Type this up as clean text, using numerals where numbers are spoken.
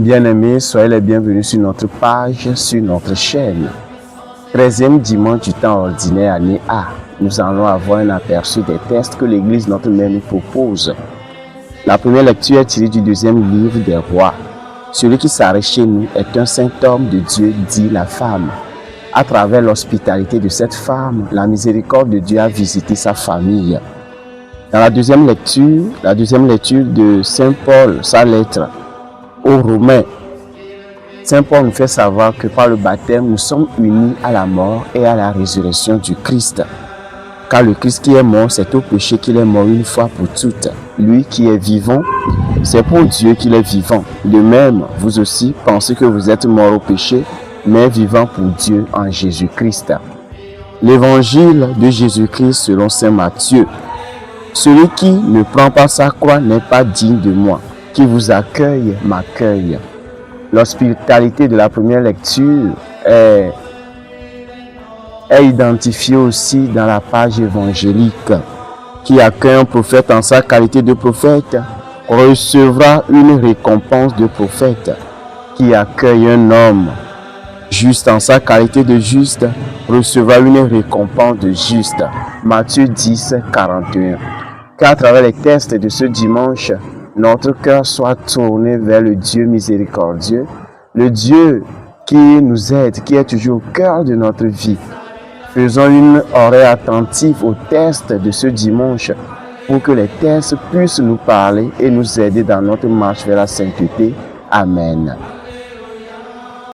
Bien-aimés, soyez les bienvenus sur notre page, sur notre chaîne. 13e dimanche du temps ordinaire, année A. Nous allons avoir un aperçu des textes que l'Église notre Mère nous propose. La première lecture est tirée du 2e livre des Rois. Celui qui s'arrête chez nous est un saint homme de Dieu, dit la femme. À travers l'hospitalité de cette femme, la miséricorde de Dieu a visité sa famille. Dans la deuxième lecture de Saint Paul, sa lettre aux Romains, Saint Paul nous fait savoir que par le baptême, nous sommes unis à la mort et à la résurrection du Christ. Car le Christ qui est mort, c'est au péché qu'il est mort une fois pour toutes. Lui qui est vivant, c'est pour Dieu qu'il est vivant. De même, vous aussi pensez que vous êtes mort au péché, mais vivant pour Dieu en Jésus-Christ. L'évangile de Jésus-Christ selon Saint Matthieu. Celui qui ne prend pas sa croix n'est pas digne de moi. Qui vous accueille, m'accueille. L'hospitalité de la première lecture est identifiée aussi dans la page évangélique. Qui accueille un prophète en sa qualité de prophète recevra une récompense de prophète. Qui accueille un homme juste en sa qualité de juste recevra une récompense de juste. Matthieu 10, 41. Qu'à travers les textes de ce dimanche, notre cœur soit tourné vers le Dieu miséricordieux, le Dieu qui nous aide, qui est toujours au cœur de notre vie. Faisons une oreille attentive aux textes de ce dimanche pour que les textes puissent nous parler et nous aider dans notre marche vers la sainteté. Amen.